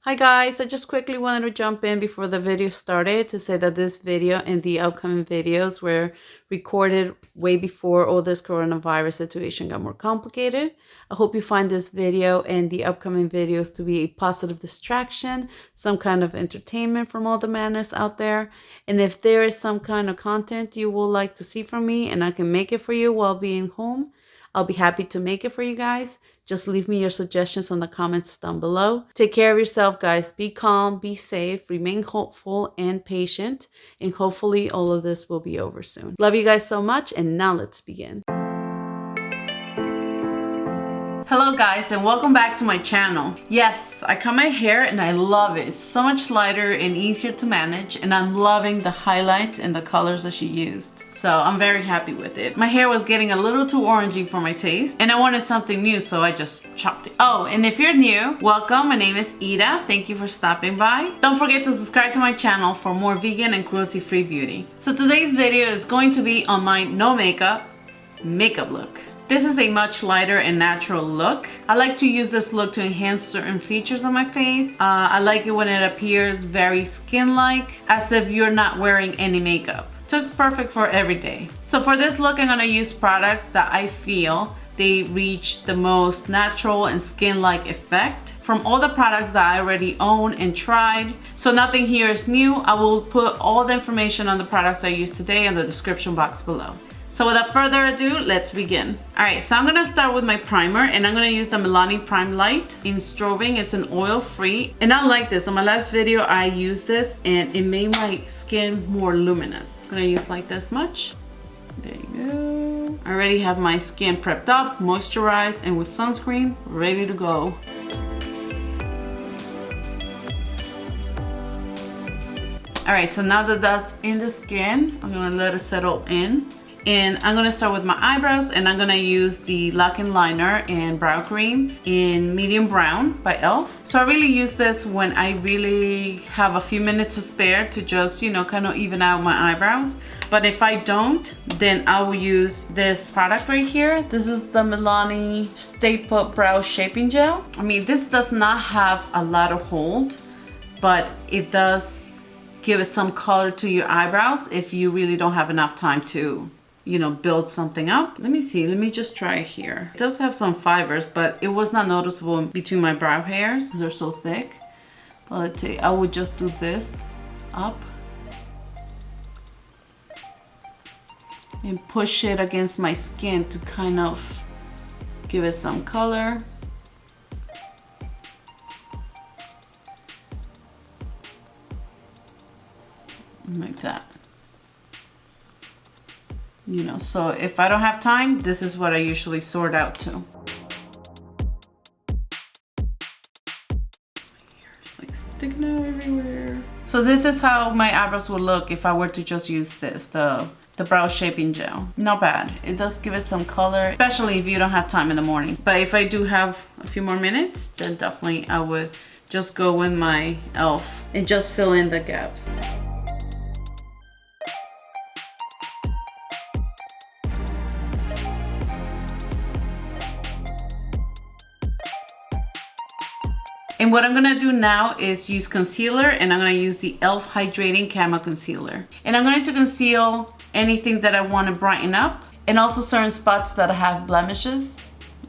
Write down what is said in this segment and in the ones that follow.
Hi guys, I just quickly wanted to jump in before the video started to say that this video and the upcoming videos were recorded way before all this coronavirus situation got more complicated. I hope you find this video and the upcoming videos to be a positive distraction, some kind of entertainment from all the madness out there. And if there is some kind of content you would like to see from me and I can make it for you while being home, I'll be happy to make it for you guys. Just leave me your suggestions in the comments down below. Take care of yourself, guys. Be calm, be safe, remain hopeful and patient, and hopefully all of this will be over soon. Love you guys so much, and now let's begin. Hello guys, and welcome back to my channel. Yes, I cut my hair and I love it. It's so much lighter and easier to manage, and I'm loving the highlights and the colors that she used. So I'm very happy with it. My hair was getting a little too orangey for my taste, and I wanted something new, so I just chopped it. Oh, and if you're new, welcome. My name is Ida. Thank you for stopping by. Don't forget to subscribe to my channel for more vegan and cruelty-free beauty. So today's video is going to be on my no makeup look. This is a much lighter and natural look. I like to use this look to enhance certain features on my face. I like it when it appears very skin-like, as if you're not wearing any makeup. So it's perfect for every day. So for this look, I'm gonna use products that I feel they reach the most natural and skin-like effect from all the products that I already own and tried. So nothing here is new. I will put all the information on the products I used today in the description box below. So without further ado, let's begin. All right, so I'm gonna start with my primer, and I'm gonna use the MILANI Prime Light in Strobing. It's an oil-free, and I like this. On my last video, I used this, and it made my skin more luminous. I'm gonna use like this much. There you go. I already have my skin prepped up, moisturized, and with sunscreen, ready to go. All right, so now that that's in the skin, I'm gonna let it settle in. And I'm gonna start with my eyebrows, and I'm gonna use the Lock-In Liner and Brow Cream in medium brown by e.l.f. So I really use this when I really have a few minutes to spare to just, you know, kind of even out my eyebrows. But if I don't, then I will use this product right here. This is the MILANI Stay Put Brow Shaping Gel. I mean, this does not have a lot of hold, but it does give it some color to your eyebrows if you really don't have enough time to, you know, build something up. Let me see, let me just try it here. It does have some fibers, but it was not noticeable between my brow hairs because they're so thick. But let's see, I would just do this up and push it against my skin to kind of give it some color. Like that. You know, so if I don't have time, this is what I usually sort out to. It's like sticking out everywhere. So this is how my eyebrows would look if I were to just use this, the brow shaping gel. Not bad. It does give it some color, especially if you don't have time in the morning. But if I do have a few more minutes, then definitely I would just go with my e.l.f. and just fill in the gaps. And what I'm gonna do now is use concealer, and I'm gonna use the e.l.f. Hydrating Camo Concealer. And I'm going to conceal anything that I wanna brighten up, and also certain spots that I have blemishes,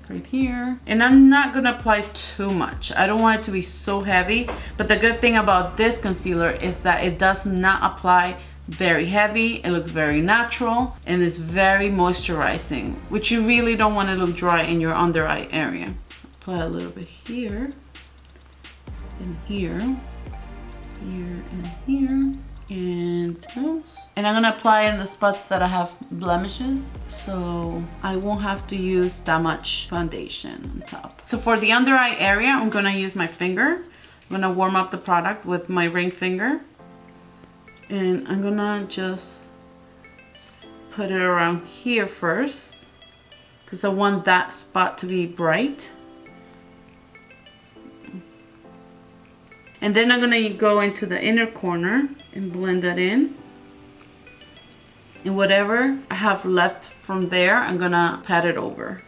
right here. And I'm not gonna apply too much. I don't want it to be so heavy, but the good thing about this concealer is that it does not apply very heavy. It looks very natural, and it's very moisturizing, which you really don't want to look dry in your under eye area. Apply a little bit here. And here, and here, and nose. And I'm gonna apply in the spots that I have blemishes, so I won't have to use that much foundation on top. So for the under eye area, I'm gonna use my finger. I'm gonna warm up the product with my ring finger, and I'm gonna just put it around here first, because I want that spot to be bright. And then I'm gonna go into the inner corner and blend that in. And whatever I have left from there, I'm gonna pat it over.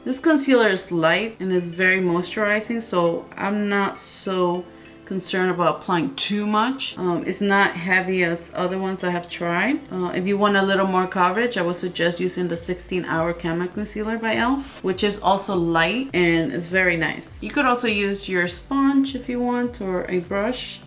This concealer is light and it's very moisturizing, so I'm not so concerned about applying too much. It's not heavy as other ones I have tried. If you want a little more coverage, I would suggest using the 16-Hour Camo Concealer by e.l.f., which is also light and it's very nice. You could also use your sponge if you want, or a brush.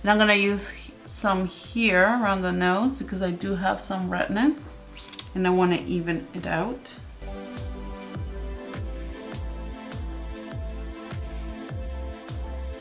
And I'm gonna use some here around the nose because I do have some redness and I want to even it out.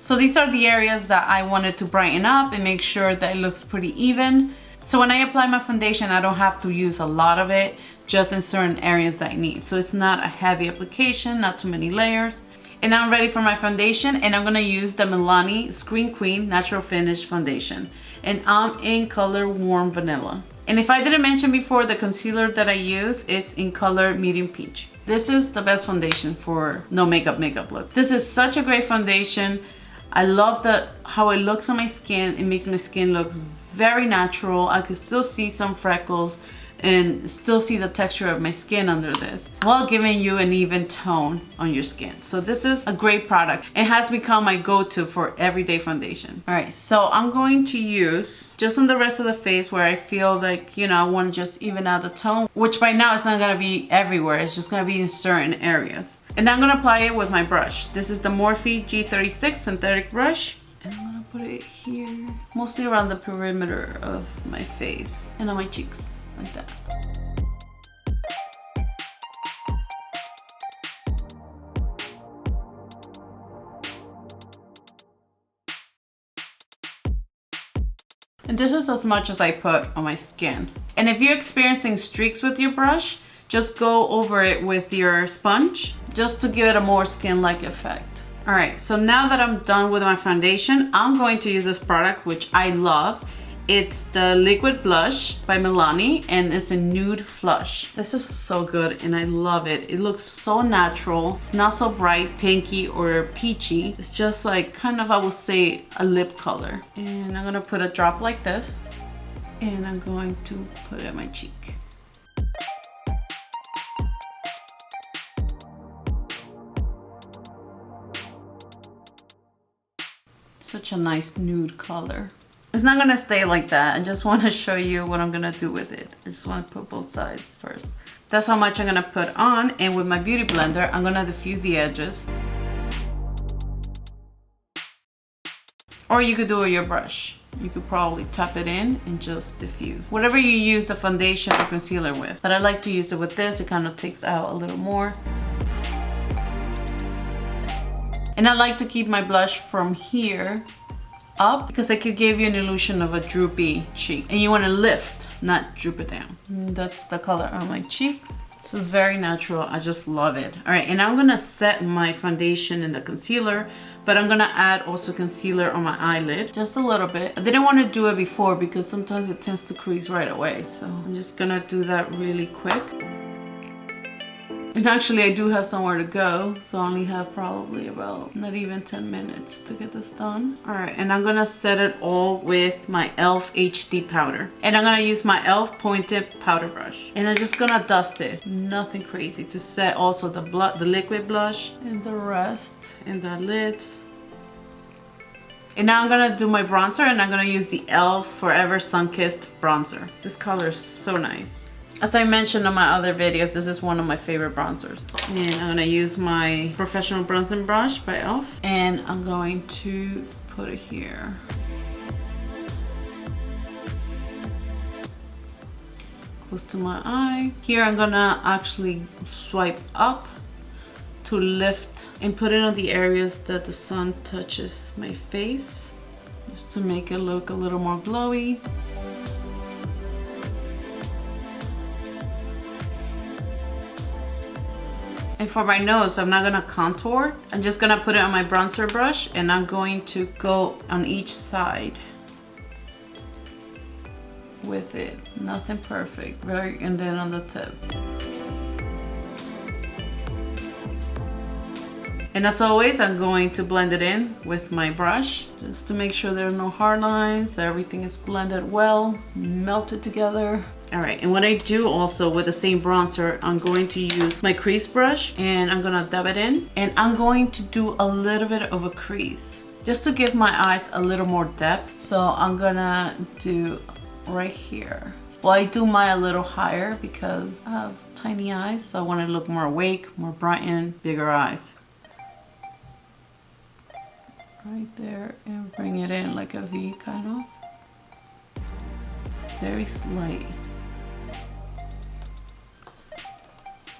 So these are the areas that I wanted to brighten up and make sure that it looks pretty even. So when I apply my foundation, I don't have to use a lot of it, just in certain areas that I need. So it's not a heavy application, not too many layers. And now I'm ready for my foundation, and I'm gonna use the MILANI Screen Queen Natural Finish Foundation. And I'm in color Warm Vanilla. And if I didn't mention before, the concealer that I use, it's in color Medium Peach. This is the best foundation for no makeup look. This is such a great foundation. I love how it looks on my skin. It makes my skin look very natural. I can still see some freckles and still see the texture of my skin under this, while giving you an even tone on your skin. So this is a great product. It has become my go-to for everyday foundation. All right, so I'm going to use just on the rest of the face where I feel like, you know, I want to just even out the tone, which by now it's not gonna be everywhere. It's just gonna be in certain areas. And I'm gonna apply it with my brush. This is the Morphe G36 synthetic brush. And I'm gonna put it here, mostly around the perimeter of my face and on my cheeks. Like that. And this is as much as I put on my skin. And if you're experiencing streaks with your brush, just go over it with your sponge, just to give it a more skin-like effect. All right, so now that I'm done with my foundation, I'm going to use this product, which I love. It's the Liquid Blush by MILANI, and it's a nude flush. This is so good and I love it. It looks so natural. It's not so bright, pinky or peachy. It's just like kind of, I would say, a lip color. And I'm gonna put a drop like this, and I'm going to put it on my cheek. Such a nice nude color. It's not gonna stay like that. I just want to show you what I'm gonna do with it. I just want to put both sides first. That's how much I'm gonna put on, and with my beauty blender, I'm gonna diffuse the edges. Or you could do it with your brush. You could probably tap it in and just diffuse. Whatever you use the foundation or concealer with. But I like to use it with this. It kind of takes out a little more. And I like to keep my blush from here up because it could give you an illusion of a droopy cheek, and you want to lift, not droop it down. And that's the color on my cheeks. This is very natural. I just love it. All right, and I'm gonna set my foundation in the concealer, but I'm gonna add also concealer on my eyelid, just a little bit. I didn't want to do it before because sometimes it tends to crease right away, so I'm just gonna do that really quick. And actually I do have somewhere to go, so I only have probably about not even 10 minutes to get this done. All right, and I'm gonna set it all with my e.l.f. HD powder. And I'm gonna use my e.l.f. pointed powder brush. And I'm just gonna dust it, nothing crazy, to set also the liquid blush and the rest in the lids. And now I'm gonna do my bronzer, and I'm gonna use the e.l.f. Forever Sunkissed bronzer. This color is so nice. As I mentioned on my other videos, this is one of my favorite bronzers. And I'm gonna use my professional bronzing brush by e.l.f. and I'm going to put it here. Close to my eye. Here I'm gonna actually swipe up to lift and put it on the areas that the sun touches my face, just to make it look a little more glowy. And for my nose, I'm not gonna contour. I'm just gonna put it on my bronzer brush, and I'm going to go on each side with it. Nothing perfect, right? And then on the tip. And as always, I'm going to blend it in with my brush just to make sure there are no hard lines, that everything is blended well, melted together. All right, and what I do also with the same bronzer, I'm going to use my crease brush and I'm gonna dab it in. And I'm going to do a little bit of a crease just to give my eyes a little more depth. So I'm gonna do right here. Well, I do mine a little higher because I have tiny eyes, so I want to look more awake, more brightened, bigger eyes. Right there, and bring it in like a V kind of. Very slight.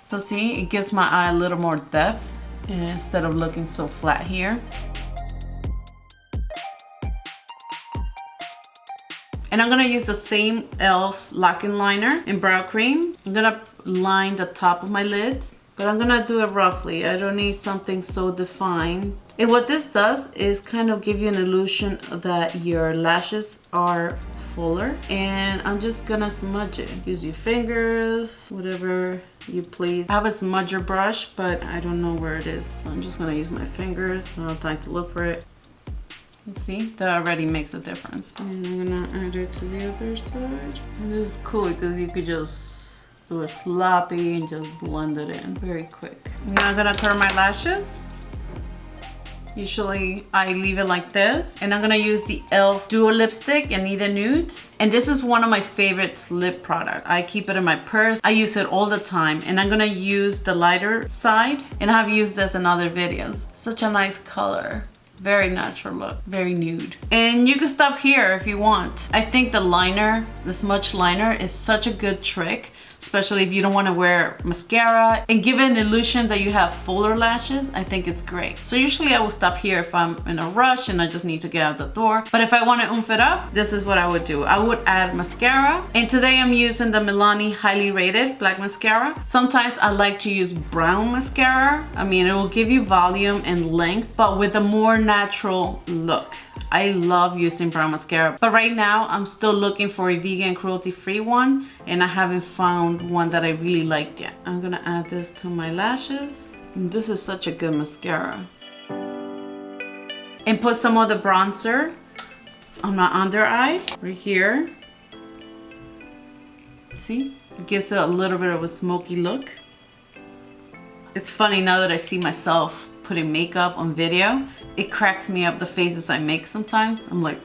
So see, it gives my eye a little more depth instead of looking so flat here. And I'm gonna use the same e.l.f. locking liner in brow cream. I'm gonna line the top of my lids, but I'm gonna do it roughly. I don't need something so defined. And what this does is kind of give you an illusion that your lashes are fuller. And I'm just gonna smudge it. Use your fingers, whatever you please. I have a smudger brush, but I don't know where it is. So I'm just gonna use my fingers. I don't have time to look for it. See, that already makes a difference. And I'm gonna add it to the other side. And this is cool because you could just do it sloppy and just blend it in very quick. Now I'm gonna curl my lashes. Usually I leave it like this. And I'm gonna use the e.l.f. Duo Lipstick in Nudes. And this is one of my favorite lip products. I keep it in my purse. I use it all the time. And I'm gonna use the lighter side. And I've used this in other videos. Such a nice color. Very natural look, very nude. And you can stop here if you want. I think the liner, the smudge liner is such a good trick, especially if you don't want to wear mascara and give an illusion that you have fuller lashes. I think it's great. So usually I will stop here if I'm in a rush and I just need to get out the door. But if I want to oomph it up, this is what I would do. I would add mascara. And today I'm using the MILANI Highly Rated Black Mascara. Sometimes I like to use brown mascara. I mean, it will give you volume and length, but with a more natural look. I love using brown mascara, but right now I'm still looking for a vegan cruelty-free one and I haven't found one that I really liked yet. I'm gonna add this to my lashes. And this is such a good mascara. And put some of the bronzer on my under eye, right here. See, it gives it a little bit of a smoky look. It's funny now that I see myself putting makeup on video, it cracks me up the faces I make sometimes. I'm like,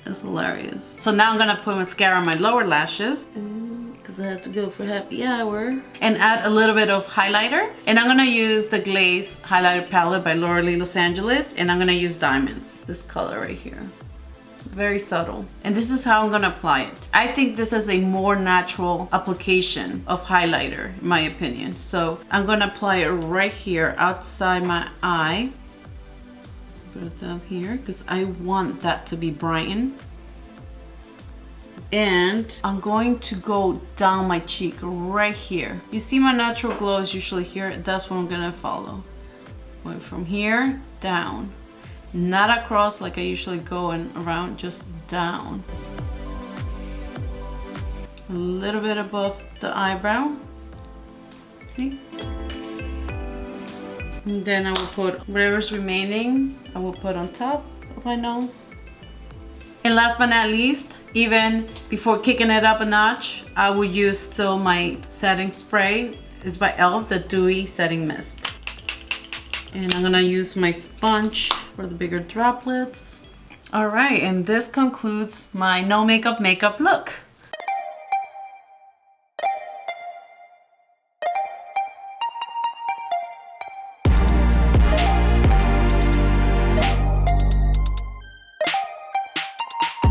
that's hilarious. So now I'm gonna put mascara on my lower lashes because I have to go for happy hour. And add a little bit of highlighter. And I'm gonna use the Glaze Highlighter Palette by Lauralee Los Angeles. And I'm gonna use Diamonds, this color right here. Very subtle. And this is how I'm gonna apply it. I think this is a more natural application of highlighter, in my opinion. So I'm gonna apply it right here outside my eye. Put it down here because I want that to be brightened. And I'm going to go down my cheek right here. You see my natural glow is usually here. That's what I'm gonna follow. Going from here down. Not across like I usually go and around, just down. A little bit above the eyebrow. See? And then I will put whatever's remaining, I will put on top of my nose. And last but not least, even before kicking it up a notch, I will use still my setting spray. It's by e.l.f. the Dewy Setting Mist. And I'm gonna use my sponge for the bigger droplets. All right, and this concludes my no makeup look.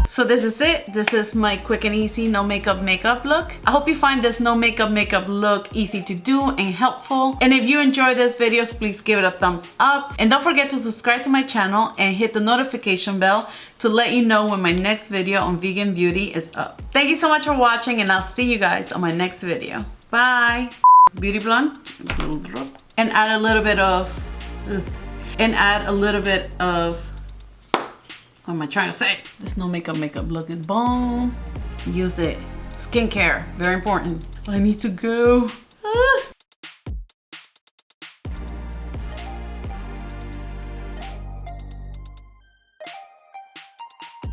So this is it. This is my quick and easy no makeup look. I hope you find this no makeup look easy to do and helpful. And if you enjoy this video, please give it a thumbs up. And don't forget to subscribe to my channel and hit the notification bell to let you know when my next video on vegan beauty is up. Thank you so much for watching and I'll see you guys on my next video. Bye. Beauty blonde. And add a little bit of, what am I trying to say? This no makeup look is bomb. Use it. Skincare, very important. I need to go.